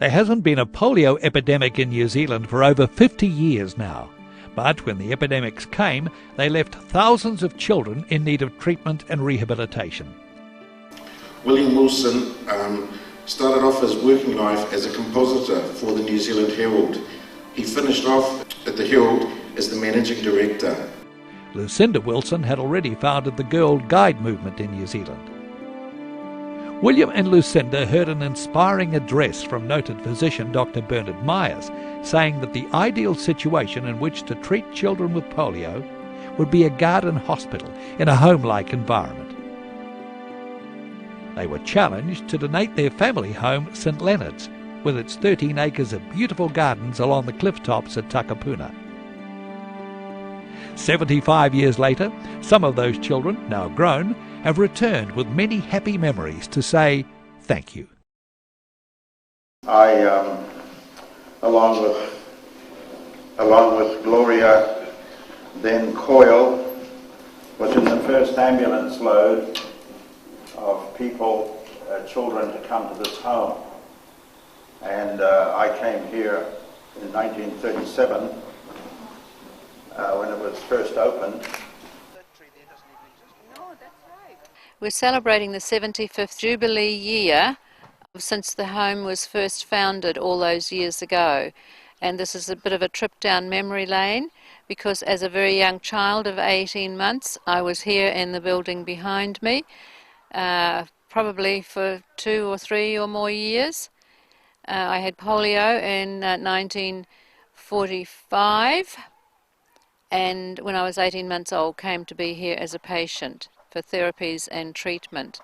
There hasn't been a polio epidemic in New Zealand for over 50 years now. But when the epidemics came, they left thousands of children in need of treatment and rehabilitation. William Wilson started off his working life as a compositor for the New Zealand Herald. He finished off at the Herald as the managing director. Lucinda Wilson had already founded the Girl Guide movement in New Zealand. William and Lucinda heard an inspiring address from noted physician Dr. Bernard Myers, saying that the ideal situation in which to treat children with polio would be a garden hospital in a home-like environment. They were challenged to donate their family home, St Leonard's, with its 13 acres of beautiful gardens along the cliff tops at Takapuna. 75 years later, some of those children, now grown, have returned with many happy memories to say thank you. I, along with Gloria, then Coyle, was in the first ambulance load of people, children to come to this home. And I came here in 1937 when it was first opened. We're celebrating the 75th Jubilee year since the home was first founded all those years ago. And this is a bit of a trip down memory lane, because as a very young child of 18 months, I was here in the building behind me, probably for 2 or 3 or more years. I had polio in 1945, and when I was 18 months old, came to be here as a patient for therapies and treatment.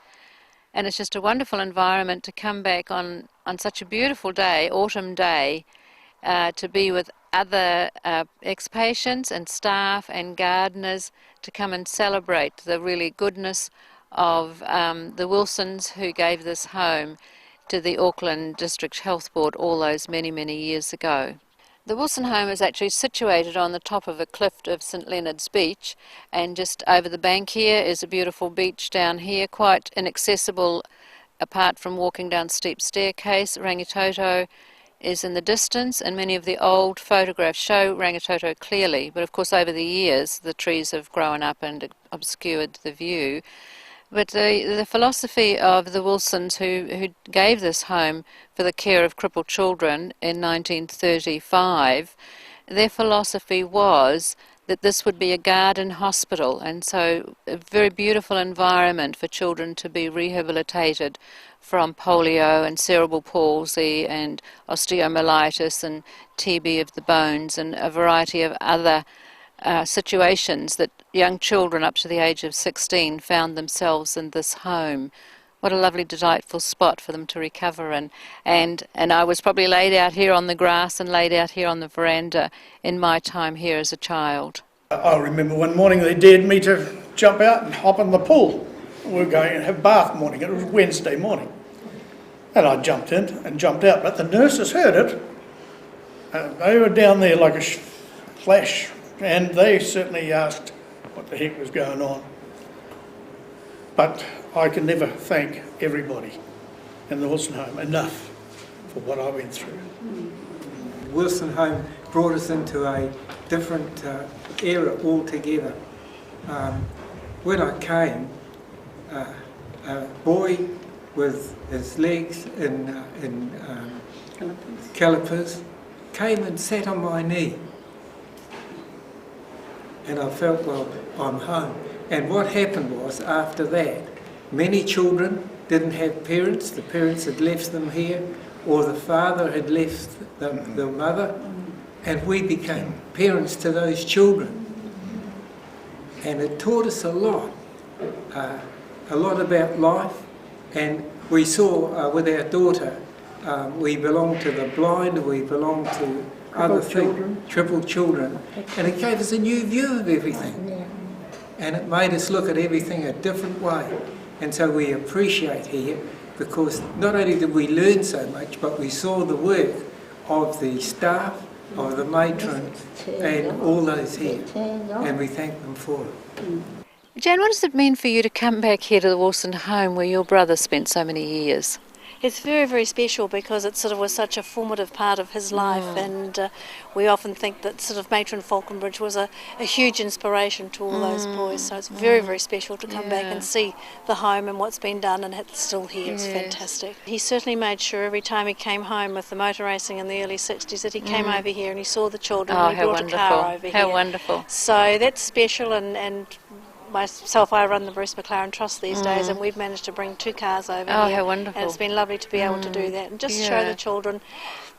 And it's just a wonderful environment to come back on such a beautiful day, autumn day, to be with other ex-patients and staff and gardeners, to come and celebrate the really goodness of the Wilsons, who gave this home to the Auckland District Health Board all those many, many years ago. The Wilson home is actually situated on the top of a cliff of St Leonard's Beach, and just over the bank here is a beautiful beach down here, quite inaccessible apart from walking down steep staircase. Rangitoto is in the distance, and many of the old photographs show Rangitoto clearly, but of course over the years the trees have grown up and obscured the view. But the philosophy of the Wilsons, who gave this home for the care of crippled children in 1935, their philosophy was that this would be a garden hospital, and so a very beautiful environment for children to be rehabilitated from polio and cerebral palsy and osteomyelitis and TB of the bones and a variety of other situations that young children up to the age of 16 found themselves in this home. What a lovely, delightful spot for them to recover in. And I was probably laid out here on the grass and laid out here on the veranda in my time here as a child. I remember one morning they dared me to jump out and hop in the pool. We were going to have bath morning. It was Wednesday morning. And I jumped in and jumped out. But the nurses heard it. They were down there like a flash. And they certainly asked what the heck was going on. But I can never thank everybody in the Wilson home enough for what I went through. Wilson home brought us into a different era altogether. When I came, a boy with his legs in calipers came and sat on my knee. And I felt, well, I'm home. And what happened was, after that, many children didn't have parents. The parents had left them here, or the father had left the mother, and we became parents to those children. And it taught us a lot about life. And we saw with our daughter, we belong to the blind, we belong to other things, crippled children, and it gave us a new view of everything. And it made us look at everything a different way. And so we appreciate here, because not only did we learn so much, but we saw the work of the staff, of the matron, and all those here, and we thank them for it. Jan, what does it mean for you to come back here to the Wilson home where your brother spent so many years? It's very, very special because it sort of was such a formative part of his life, and we often think that sort of Matron Falconbridge was a huge inspiration to all those boys. So it's very, very special to come back and see the home and what's been done, and it's still here. It's fantastic. He certainly made sure every time he came home with the motor racing in the early 60s that he came over here and he saw the children and he brought a car over here. How wonderful. So that's special, and myself, I run the Bruce McLaren Trust these days, and we've managed to bring 2 cars over here. Oh, how wonderful. And it's been lovely to be able to do that and just show the children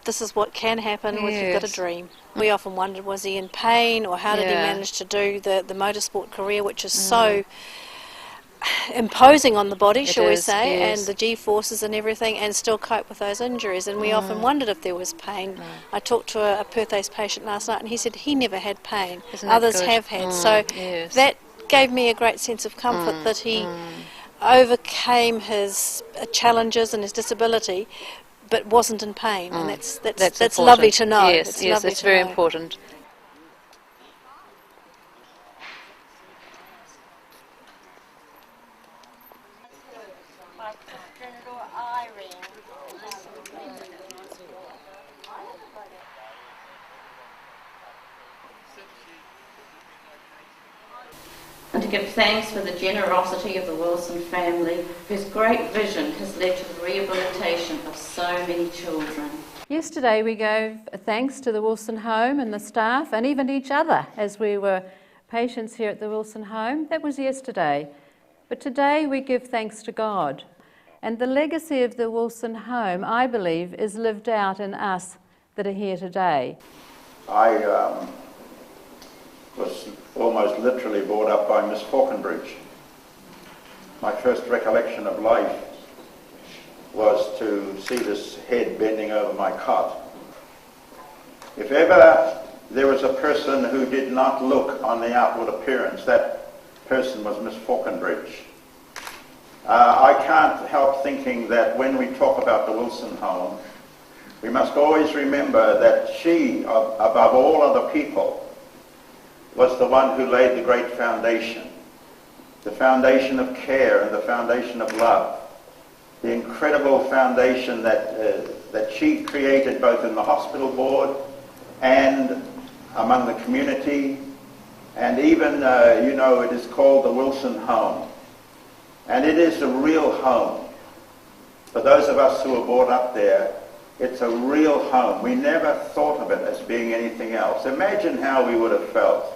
this is what can happen if you've got a dream. We often wondered, was he in pain, or how did he manage to do the motorsport career, which is so imposing on the body, shall we say, and the G-forces and everything, and still cope with those injuries. And we often wondered if there was pain. I talked to a Perth-based patient last night, and he said he never had pain. Others have had. So that gave me a great sense of comfort that he overcame his challenges and his disability, but wasn't in pain, and that's lovely to know. Yes, that's very important. And to give thanks for the generosity of the Wilson family, whose great vision has led to the rehabilitation of so many children. Yesterday we gave thanks to the Wilson home and the staff, and even each other as we were patients here at the Wilson home. That was yesterday. But today we give thanks to God. And the legacy of the Wilson home, I believe, is lived out in us that are here today. I was almost literally brought up by Miss Falconbridge. My first recollection of life was to see this head bending over my cot. If ever there was a person who did not look on the outward appearance, that person was Miss Falconbridge. I can't help thinking that when we talk about the Wilson home, we must always remember that she, above all other people, was the one who laid the great foundation, the foundation of care and the foundation of love, the incredible foundation that she created both in the hospital board and among the community, and even, it is called the Wilson home. And it is a real home. For those of us who were brought up there, it's a real home. We never thought of it as being anything else. Imagine how we would have felt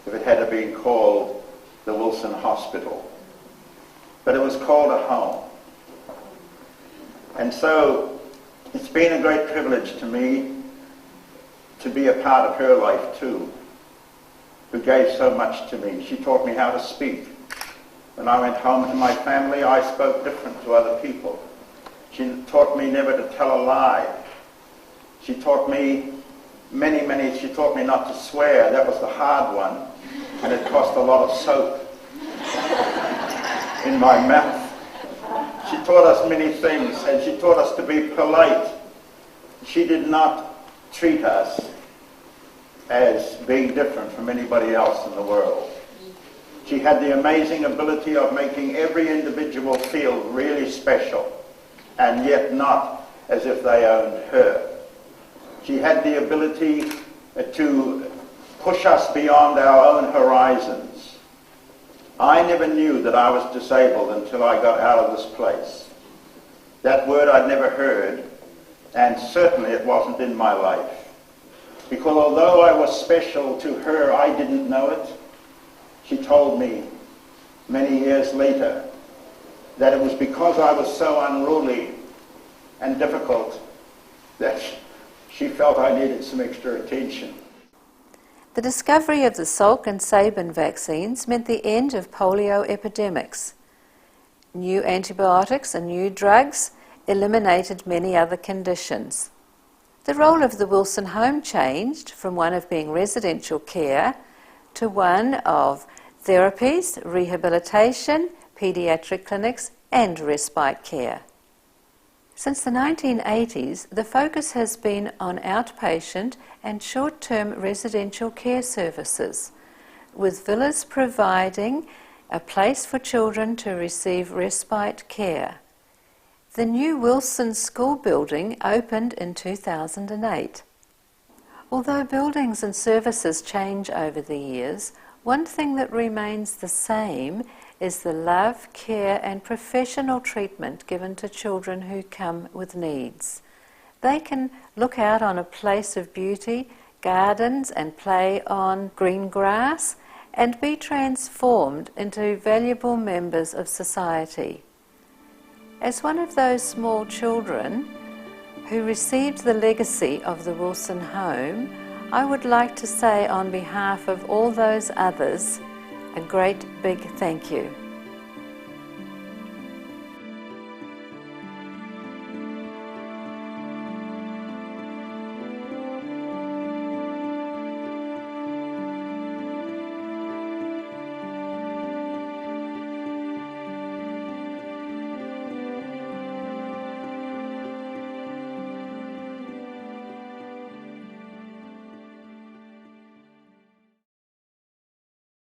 if it had been called the Wilson Hospital. But it was called a home. And so it's been a great privilege to me to be a part of her life too, who gave so much to me. She taught me how to speak. When I went home to my family, I spoke different to other people. She taught me never to tell a lie. She taught me she taught me not to swear. That was the hard one, and it cost a lot of soap in my mouth. She taught us many things, and she taught us to be polite. She did not treat us as being different from anybody else in the world. She had the amazing ability of making every individual feel really special, and yet not as if they owned her. She had the ability to push us beyond our own horizons. I never knew that I was disabled until I got out of this place. That word I'd never heard, and certainly it wasn't in my life. Because although I was special to her, I didn't know it. She told me many years later that it was because I was so unruly and difficult that she felt I needed some extra attention. The discovery of the Salk and Sabin vaccines meant the end of polio epidemics. New antibiotics and new drugs eliminated many other conditions. The role of the Wilson home changed from one of being residential care to one of therapies, rehabilitation, paediatric clinics and respite care. Since the 1980s, the focus has been on outpatient and short-term residential care services, with villas providing a place for children to receive respite care. The new Wilson School building opened in 2008. Although buildings and services change over the years, one thing that remains the same is the love, care and professional treatment given to children who come with needs. They can look out on a place of beauty, gardens and play on green grass and be transformed into valuable members of society. As one of those small children who received the legacy of the Wilson home, I would like to say on behalf of all those others, a great big thank you.